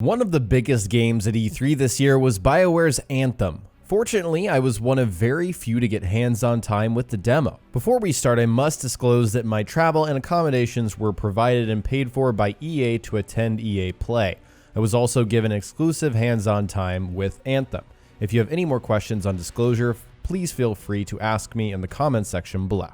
One of the biggest games at E3 this year was BioWare's Anthem. Fortunately, I was one of very few to get hands-on time with the demo. Before we start, I must disclose that my travel and accommodations were provided and paid for by EA to attend EA Play. I was also given exclusive hands-on time with Anthem. If you have any more questions on disclosure, please feel free to ask me in the comments section below.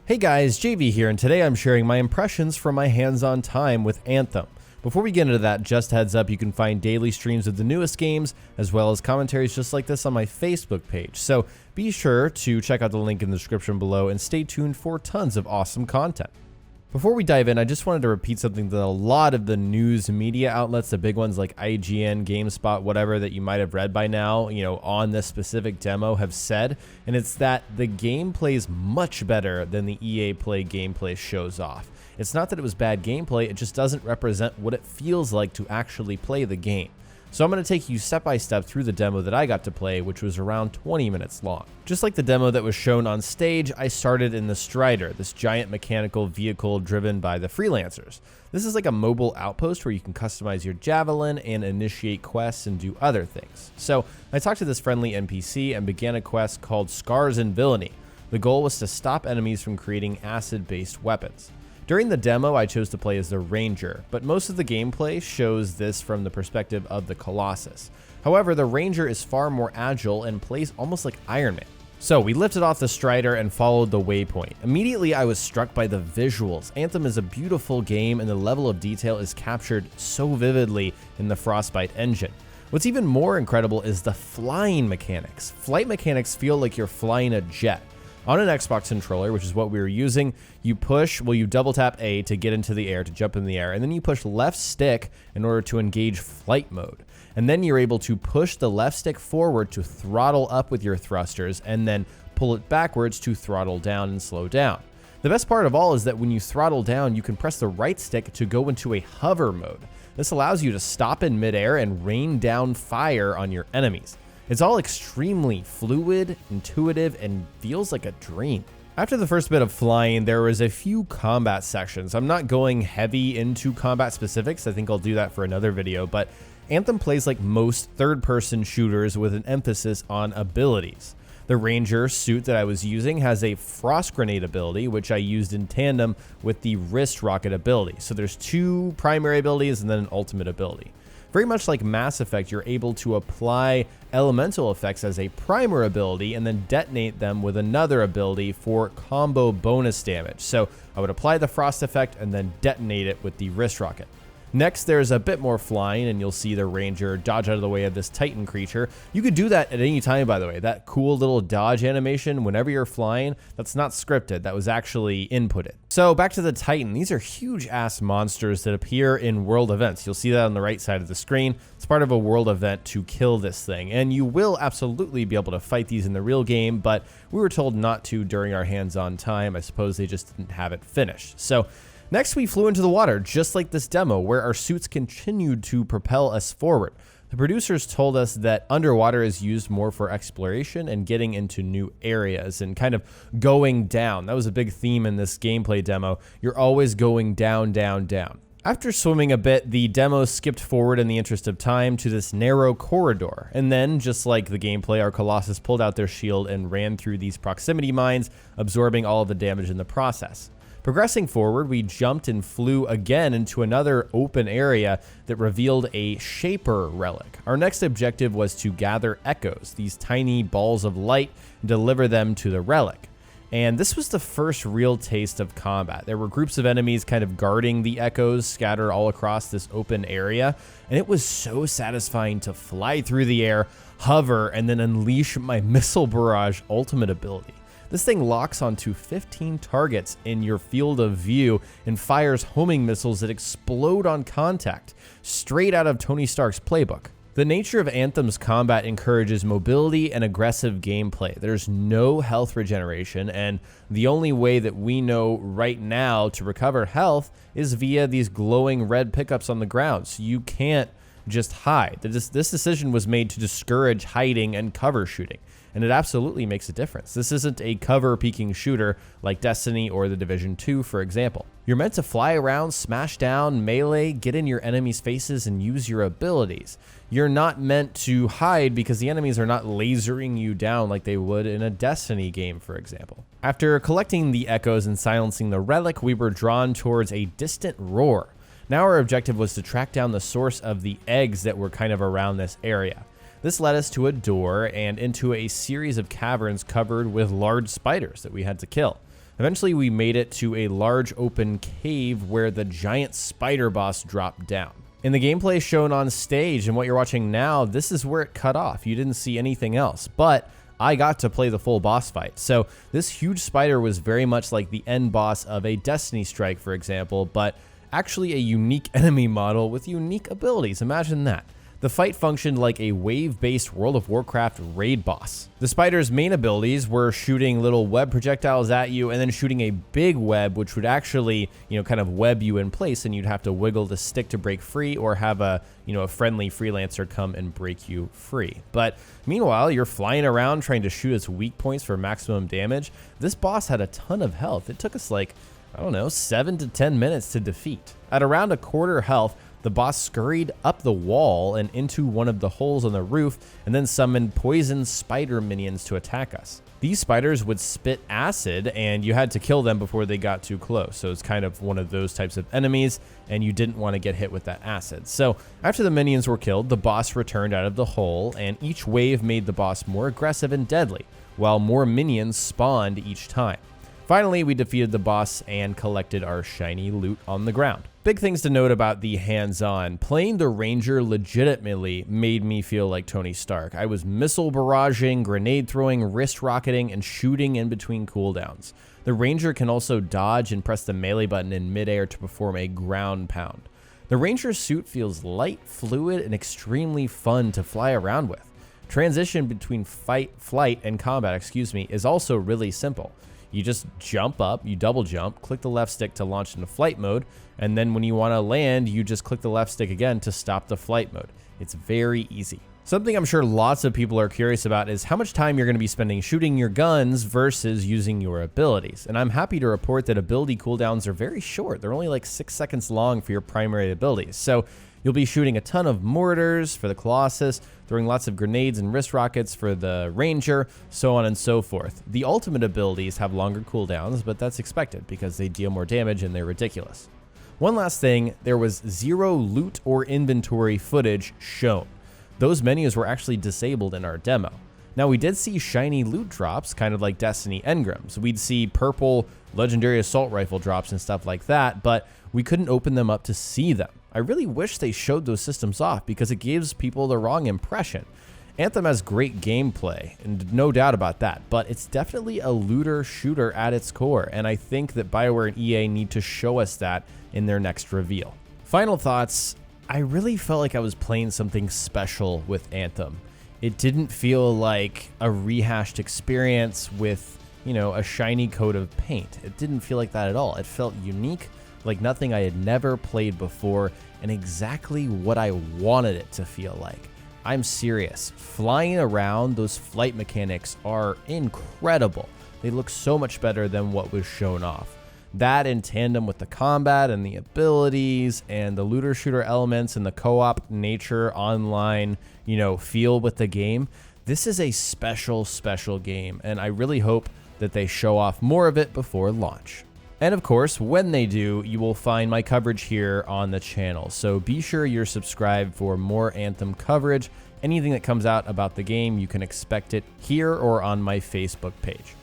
Hey guys, JV here, and today I'm sharing my impressions from my hands-on time with Anthem. Before we get into that, just heads up, you can find daily streams of the newest games, as well as commentaries just like this on my Facebook page. So be sure to check out the link in the description below and stay tuned for tons of awesome content. Before we dive in, I just wanted to repeat something that a lot of the news media outlets, the big ones like IGN, GameSpot, whatever, that you might have read by now, on this specific demo have said, and it's that the gameplay is much better than the EA Play gameplay shows off. It's not that it was bad gameplay, it just doesn't represent what it feels like to actually play the game. So I'm going to take you step by step through the demo that I got to play, which was around 20 minutes long. Just like the demo that was shown on stage, I started in the Strider, this giant mechanical vehicle driven by the freelancers. This is like a mobile outpost where you can customize your javelin and initiate quests and do other things. So I talked to this friendly NPC and began a quest called Scars and Villainy. The goal was to stop enemies from creating acid-based weapons. During the demo, I chose to play as the Ranger, but most of the gameplay shows this from the perspective of the Colossus. However, the Ranger is far more agile and plays almost like Iron Man. So we lifted off the Strider and followed the waypoint. Immediately, I was struck by the visuals. Anthem is a beautiful game and the level of detail is captured so vividly in the Frostbite engine. What's even more incredible is the flying mechanics. Flight mechanics feel like you're flying a jet. On an Xbox controller, which is what we were using, you double tap A to get into the air, to jump in the air, and then you push left stick in order to engage flight mode. And then you're able to push the left stick forward to throttle up with your thrusters, and then pull it backwards to throttle down and slow down. The best part of all is that when you throttle down, you can press the right stick to go into a hover mode. This allows you to stop in midair and rain down fire on your enemies. It's all extremely fluid, intuitive, and feels like a dream. After the first bit of flying, there was a few combat sections. I'm not going heavy into combat specifics, I think I'll do that for another video, but Anthem plays like most third-person shooters with an emphasis on abilities. The Ranger suit that I was using has a frost grenade ability, which I used in tandem with the wrist rocket ability. So there's two primary abilities and then an ultimate ability. Very much like Mass Effect, you're able to apply elemental effects as a primer ability and then detonate them with another ability for combo bonus damage. So I would apply the frost effect and then detonate it with the wrist rocket. Next, there's a bit more flying, and you'll see the Ranger dodge out of the way of this Titan creature. You could do that at any time, by the way. That cool little dodge animation whenever you're flying, that's not scripted. That was actually inputted. So back to the Titan. These are huge-ass monsters that appear in world events. You'll see that on the right side of the screen. It's part of a world event to kill this thing, and you will absolutely be able to fight these in the real game, but we were told not to during our hands-on time. I suppose they just didn't have it finished. So next, we flew into the water, just like this demo, where our suits continued to propel us forward. The producers told us that underwater is used more for exploration and getting into new areas and kind of going down. That was a big theme in this gameplay demo. You're always going down, down, down. After swimming a bit, the demo skipped forward in the interest of time to this narrow corridor. And then, just like the gameplay, our Colossus pulled out their shield and ran through these proximity mines, absorbing all of the damage in the process. Progressing forward, we jumped and flew again into another open area that revealed a Shaper relic. Our next objective was to gather echoes, these tiny balls of light, and deliver them to the relic. And this was the first real taste of combat. There were groups of enemies kind of guarding the echoes scattered all across this open area, and it was so satisfying to fly through the air, hover, and then unleash my Missile Barrage ultimate ability. This thing locks onto 15 targets in your field of view and fires homing missiles that explode on contact, straight out of Tony Stark's playbook. The nature of Anthem's combat encourages mobility and aggressive gameplay. There's no health regeneration, and the only way that we know right now to recover health is via these glowing red pickups on the ground, so you can't just hide. This decision was made to discourage hiding and cover shooting. and it absolutely makes a difference. This isn't a cover peeking shooter like Destiny or The Division 2, for example. You're meant to fly around, smash down, melee, get in your enemies' faces, and use your abilities. You're not meant to hide because the enemies are not lasering you down like they would in a Destiny game, for example. After collecting the echoes and silencing the relic, we were drawn towards a distant roar. Now our objective was to track down the source of the eggs that were kind of around this area. This led us to a door and into a series of caverns covered with large spiders that we had to kill. Eventually we made it to a large open cave where the giant spider boss dropped down. In the gameplay shown on stage and what you're watching now, this is where it cut off. You didn't see anything else, but I got to play the full boss fight. So this huge spider was very much like the end boss of a Destiny strike, for example, but actually a unique enemy model with unique abilities. Imagine that. The fight functioned like a wave-based World of Warcraft raid boss. The spider's main abilities were shooting little web projectiles at you and then shooting a big web, which would actually, kind of web you in place, and you'd have to wiggle the stick to break free or have a friendly freelancer come and break you free. But meanwhile, you're flying around trying to shoot its weak points for maximum damage. This boss had a ton of health. It took us 7 to 10 minutes to defeat. At around a quarter health, the boss scurried up the wall and into one of the holes on the roof and then summoned poison spider minions to attack us. These spiders would spit acid and you had to kill them before they got too close. So it's kind of one of those types of enemies and you didn't want to get hit with that acid. So after the minions were killed, the boss returned out of the hole and each wave made the boss more aggressive and deadly, while more minions spawned each time. Finally, we defeated the boss and collected our shiny loot on the ground. Big things to note about the hands-on. Playing the Ranger legitimately made me feel like Tony Stark. I was missile barraging, grenade throwing, wrist rocketing, and shooting in between cooldowns. The Ranger can also dodge and press the melee button in midair to perform a ground pound. The Ranger's suit feels light, fluid, and extremely fun to fly around with. Transition between flight, and combat, is also really simple. You just jump up, you double jump, click the left stick to launch into flight mode, and then when you want to land, you just click the left stick again to stop the flight mode. It's very easy. Something I'm sure lots of people are curious about is how much time you're going to be spending shooting your guns versus using your abilities. And I'm happy to report that ability cooldowns are very short. They're only like 6 seconds long for your primary abilities. So you'll be shooting a ton of mortars for the Colossus, throwing lots of grenades and wrist rockets for the Ranger, so on and so forth. The ultimate abilities have longer cooldowns, but that's expected because they deal more damage and they're ridiculous. One last thing, there was zero loot or inventory footage shown. Those menus were actually disabled in our demo. Now we did see shiny loot drops, kind of like Destiny engrams. We'd see purple legendary assault rifle drops and stuff like that, but we couldn't open them up to see them. I really wish they showed those systems off because it gives people the wrong impression. Anthem has great gameplay, and no doubt about that, but it's definitely a looter shooter at its core, and I think that BioWare and EA need to show us that in their next reveal. Final thoughts, I really felt like I was playing something special with Anthem. It didn't feel like a rehashed experience with, a shiny coat of paint. It didn't feel like that at all. It felt unique, like nothing I had never played before, and exactly what I wanted it to feel like. I'm serious. Flying around, those flight mechanics are incredible. They look so much better than what was shown off. That in tandem with the combat and the abilities and the looter shooter elements and the co-op nature online, feel with the game. This is a special, special game, and I really hope that they show off more of it before launch. And of course, when they do, you will find my coverage here on the channel. So be sure you're subscribed for more Anthem coverage. Anything that comes out about the game, you can expect it here or on my Facebook page.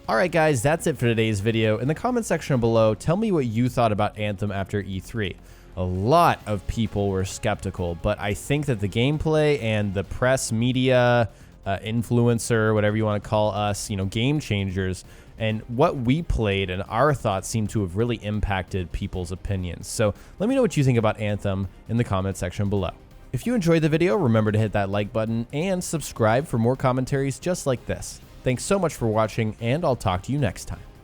Alright guys, that's it for today's video. In the comment section below, tell me what you thought about Anthem after E3. A lot of people were skeptical, but I think that the gameplay and the press, media, influencer, whatever you want to call us, game changers, and what we played and our thoughts seem to have really impacted people's opinions. So let me know what you think about Anthem in the comment section below. If you enjoyed the video, remember to hit that like button and subscribe for more commentaries just like this. Thanks so much for watching, and I'll talk to you next time.